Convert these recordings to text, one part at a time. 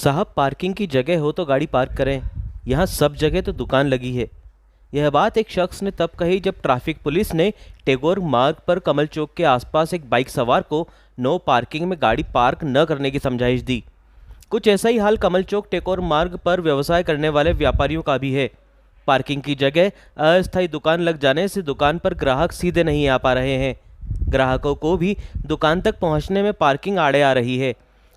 साहब, पार्किंग की जगह हो तो गाड़ी पार्क करें। यहाँ सब जगह तो दुकान लगी है। यह बात एक शख्स ने तब कही जब ट्रैफिक पुलिस ने टैगोर मार्ग पर कमल चौक के आसपास एक बाइक सवार को नो पार्किंग में गाड़ी पार्क न करने की समझाइश दी। कुछ ऐसा ही हाल कमल चौक टैगोर मार्ग पर व्यवसाय करने वाले व्यापारियों का भी है। पार्किंग की जगह अस्थायी दुकान लग जाने से दुकान पर ग्राहक सीधे नहीं आ पा रहे हैं। ग्राहकों को भी दुकान तक पहुंचने में पार्किंग आड़े आ रही है।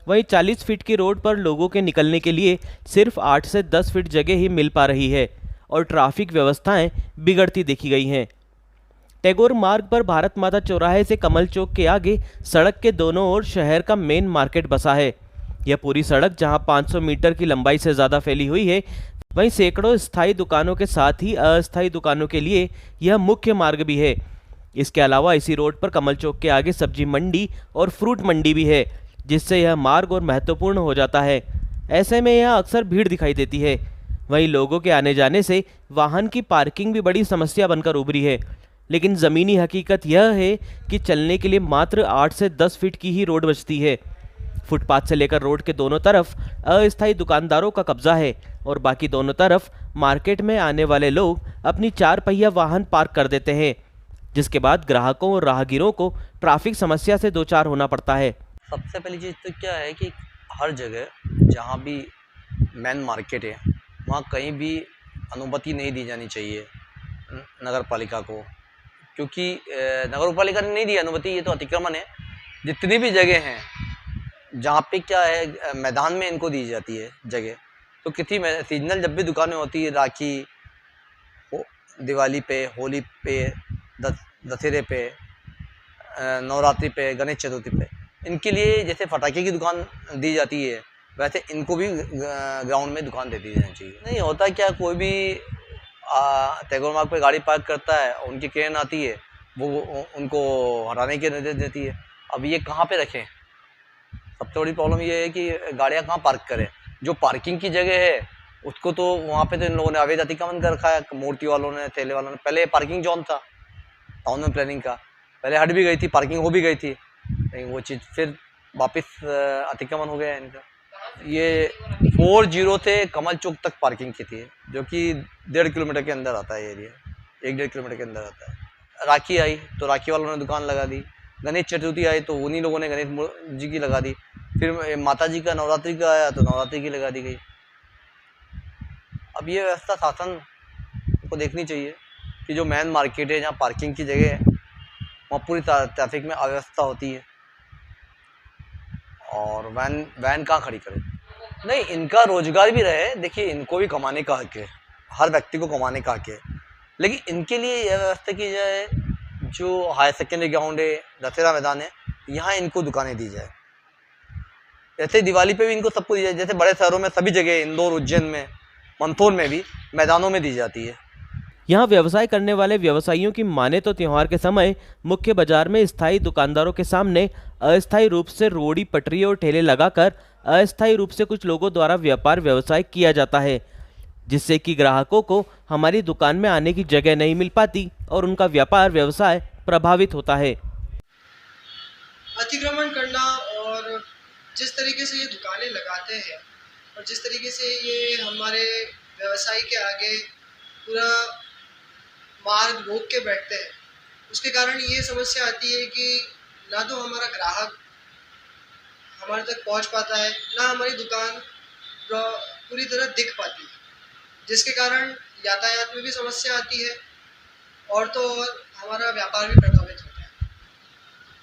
वहीं 40 फीट की रोड पर लोगों के निकलने के लिए सिर्फ 8 से 10 फीट जगह ही मिल पा रही है और ट्रैफिक व्यवस्थाएं बिगड़ती देखी गई हैं। टैगोर मार्ग पर भारत माता चौराहे से कमल चौक के आगे सड़क के दोनों ओर शहर का मेन मार्केट बसा है। यह पूरी सड़क जहां 500 मीटर की लंबाई से ज़्यादा फैली हुई है, वहीं सैकड़ों स्थायी दुकानों के साथ ही अस्थायी दुकानों के लिए यह मुख्य मार्ग भी है। इसके अलावा इसी रोड पर कमल चौक के आगे सब्जी मंडी और फ्रूट मंडी भी है, जिससे यह मार्ग और महत्वपूर्ण हो जाता है। ऐसे में यह अक्सर भीड़ दिखाई देती है। वहीं लोगों के आने जाने से वाहन की पार्किंग भी बड़ी समस्या बनकर उभरी है। लेकिन ज़मीनी हकीकत यह है कि चलने के लिए मात्र 8 से 10 फीट की ही रोड बचती है। फुटपाथ से लेकर रोड के दोनों तरफ अस्थायी दुकानदारों का कब्जा है और बाकी दोनों तरफ मार्केट में आने वाले लोग अपनी 4 पहिया वाहन पार्क कर देते हैं, जिसके बाद ग्राहकों और राहगीरों को ट्रैफिक समस्या से दो चार होना पड़ता है। सबसे पहली चीज़ तो क्या है कि हर जगह जहाँ भी मेन मार्केट है वहाँ कहीं भी अनुमति नहीं दी जानी चाहिए नगर पालिका को, क्योंकि नगर पालिका ने नहीं दी अनुमति, ये तो अतिक्रमण है। जितनी भी जगह हैं जहाँ पे क्या है मैदान में इनको दी जाती है जगह, तो किसी में सीजनल जब भी दुकानें होती है, राखी दिवाली पे, होली पे, दशहरे पे, नवरात्रि पे, गणेश चतुर्थी पे, इनके लिए जैसे पटाखे की दुकान दी जाती है वैसे इनको भी ग्राउंड में दुकान दे दी जानी चाहिए। नहीं होता क्या, कोई भी टैगोर मार्ग पे गाड़ी पार्क करता है, उनकी क्रेन आती है, वो उनको हटाने के निर्देश देती है। अब ये कहाँ पे रखें? सबसे बड़ी प्रॉब्लम ये है कि गाड़ियाँ कहाँ पार्क करें। जो पार्किंग की जगह है उसको तो वहाँ पे तो इन लोगों ने अवैध अतिक्रमण कर रखा है, मूर्ति वालों ने, ठेले वालों ने। पहले पार्किंग जोन था टाउन में प्लानिंग का, पहले हट भी गई थी, पार्किंग हो भी गई थी, लेकिन वो चीज़ फिर वापस अतिक्रमण हो गया है इनका। ये 40 से कमल चौक तक पार्किंग की थी, जो कि 1.5 किलोमीटर के अंदर आता है एरिया, 1-1.5 किलोमीटर के अंदर आता है। राखी आई तो राखी वालों ने दुकान लगा दी, गणेश चतुर्थी आई तो उन्हीं लोगों ने गणेश जी की लगा दी, फिर माता जी का नवरात्रि का आया तो नवरात्रि की लगा दी गई। अब ये व्यवस्था शासन को देखनी चाहिए कि जो मेन मार्केट है जहाँ पार्किंग की जगह है वहाँ पूरी ट्रैफिक में अव्यवस्था होती है और वैन कहाँ खड़ी करें। नहीं, इनका रोजगार भी रहे, देखिए इनको भी कमाने का हक है, हर व्यक्ति को कमाने का हक है, लेकिन इनके लिए यह व्यवस्था की जाए जो हायर सेकेंडरी ग्राउंड है, दशहरा मैदान है, यहाँ इनको दुकानें दी जाए। जैसे दिवाली पे भी इनको सबको दी जाए, जैसे बड़े शहरों में सभी जगह, इंदौर, उज्जैन में, मंदसौर में भी मैदानों में दी जाती है। यहाँ व्यवसाय करने वाले व्यवसायियों की माने तो त्योहार के समय मुख्य बाजार में स्थायी दुकानदारों के सामने अस्थायी रूप से रोड़ी, पटरी और ठेले लगाकर अस्थायी रूप से कुछ लोगों द्वारा व्यापार व्यवसाय किया जाता है, जिससे कि ग्राहकों को हमारी दुकान में आने की जगह नहीं मिल पाती और उनका व्यापार व्यवसाय प्रभावित होता है। अतिक्रमण करना और जिस तरीके से ये दुकानें लगाते हैं और जिस तरीके से ये हमारे व्यवसाय के आगे पूरा मार्ग रोक के बैठते हैं, उसके कारण ये समस्या आती है कि ना तो हमारा ग्राहक हमारे तक पहुंच पाता है, ना हमारी दुकान पूरी तरह दिख पाती है, जिसके कारण यातायात में भी समस्या आती है और तो और हमारा व्यापार भी प्रभावित होता है।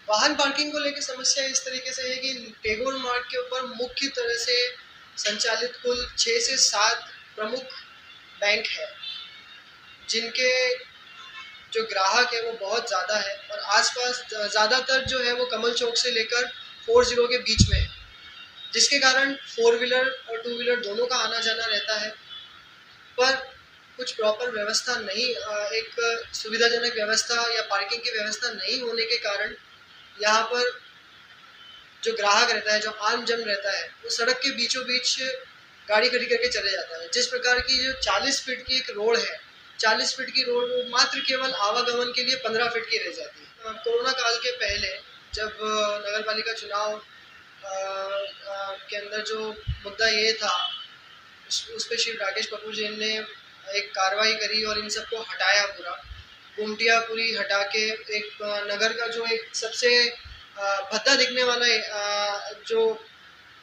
वाहन पार्किंग को लेकर समस्या इस तरीके से है कि टैगोर मार्ग के ऊपर मुख्य तरह से संचालित कुल 6 से 7 प्रमुख बैंक है, जिनके जो ग्राहक है वो बहुत ज़्यादा है और आसपास ज़्यादातर जो है वो कमल चौक से लेकर 40 के बीच में है, जिसके कारण 4 व्हीलर और 2 व्हीलर दोनों का आना जाना रहता है। पर कुछ प्रॉपर व्यवस्था नहीं, एक सुविधाजनक व्यवस्था या पार्किंग की व्यवस्था नहीं होने के कारण यहाँ पर जो ग्राहक रहता है, जो आम जन रहता है, वो सड़क के बीचों बीच गाड़ी खड़ी करके चले जाता है। जिस प्रकार की जो 40 फीट की एक रोड है, 40 फीट की रोड वो मात्र केवल आवागमन के लिए 15 फीट की रह जाती है। कोरोना काल के पहले जब नगर पालिका चुनाव के अंदर जो मुद्दा ये था उस पे श्री राकेश पप्पू जी ने एक कार्रवाई करी और इन सबको हटाया पूरा गुमटिया पूरी हटा के एक नगर का जो एक सबसे भद्दा दिखने वाला जो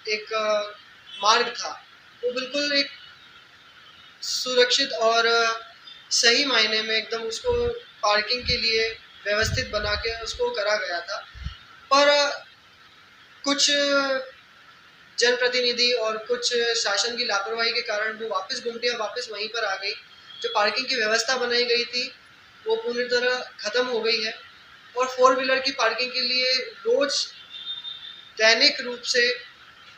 एक मार्ग था वो बिल्कुल एक सुरक्षित और सही मायने में एकदम उसको पार्किंग के लिए व्यवस्थित बना के उसको करा गया था। पर कुछ जनप्रतिनिधि और कुछ शासन की लापरवाही के कारण वो गुमटिया वापस वहीं पर आ गई। जो पार्किंग की व्यवस्था बनाई गई थी वो पूरी तरह ख़त्म हो गई है और 4 व्हीलर की पार्किंग के लिए रोज़ दैनिक रूप से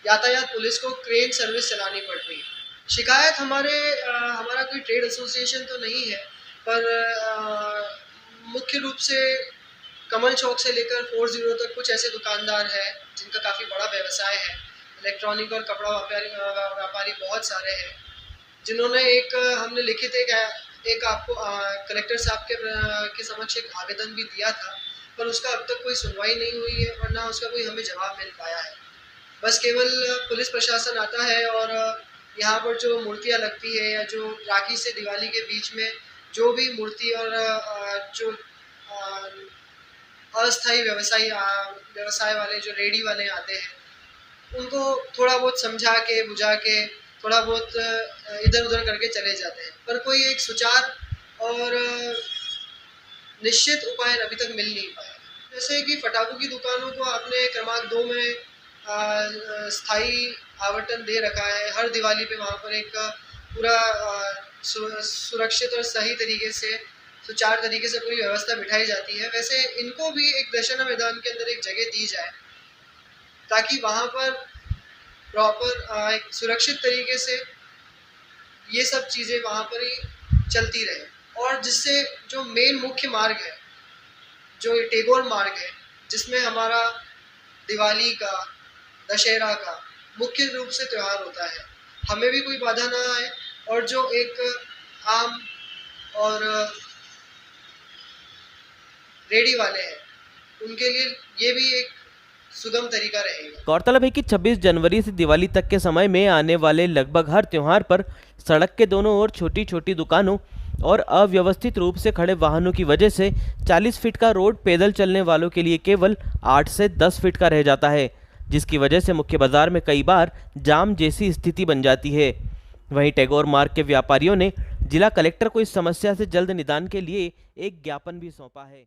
यातायात पुलिस को क्रेन सर्विस चलानी पड़ रही है। शिकायत हमारा कोई ट्रेड एसोसिएशन तो नहीं है, पर मुख्य रूप से कमल चौक से लेकर 40 तक कुछ ऐसे दुकानदार हैं जिनका काफ़ी बड़ा व्यवसाय है। इलेक्ट्रॉनिक और कपड़ा व्यापारी बहुत सारे हैं जिन्होंने हमने लिखित एक आपको कलेक्टर साहब के समक्ष एक आवेदन भी दिया था, पर उसका अब तक कोई सुनवाई नहीं हुई है और ना उसका कोई हमें जवाब मिल पाया है। बस केवल पुलिस प्रशासन आता है और यहाँ पर जो मूर्तियाँ लगती है या जो राखी से दिवाली के बीच में जो भी मूर्ति और जो अस्थायी व्यवसाय वाले जो रेडी वाले आते हैं उनको थोड़ा बहुत समझा के बुझा के थोड़ा बहुत इधर उधर करके चले जाते हैं, पर कोई एक सुचार और निश्चित उपाय अभी तक मिल नहीं पाया। जैसे कि पटाखों की दुकानों को आपने क्रमांक 2 में स्थायी आवंटन दे रखा है। हर दिवाली पे वहाँ पर एक पूरा सुरक्षित और सही तरीके से सुचारू तरीके से पूरी व्यवस्था बिठाई जाती है। वैसे इनको भी एक दशहरा मैदान के अंदर एक जगह दी जाए ताकि वहाँ पर प्रॉपर एक सुरक्षित तरीके से ये सब चीज़ें वहाँ पर ही चलती रहे और जिससे जो मेन मुख्य मार्ग है जो टैगोर मार्ग है जिसमें हमारा दिवाली का दशहरा का मुख्य रूप से त्यौहार होता है, हमें भी कोई बाधा ना आए और जो एक आम और रेडी वाले हैं उनके लिए ये भी एक सुगम तरीका रहेगा। गौरतलब है कि 26 जनवरी से दिवाली तक के समय में आने वाले लगभग हर त्योहार पर सड़क के दोनों ओर छोटी छोटी दुकानों और अव्यवस्थित रूप से खड़े वाहनों की वजह से 40 फीट का रोड पैदल चलने वालों के लिए केवल 8 से 10 फीट का रह जाता है, जिसकी वजह से मुख्य बाजार में कई बार जाम जैसी स्थिति बन जाती है। वहीं टैगोर मार्ग के व्यापारियों ने जिला कलेक्टर को इस समस्या से जल्द निदान के लिए एक ज्ञापन भी सौंपा है।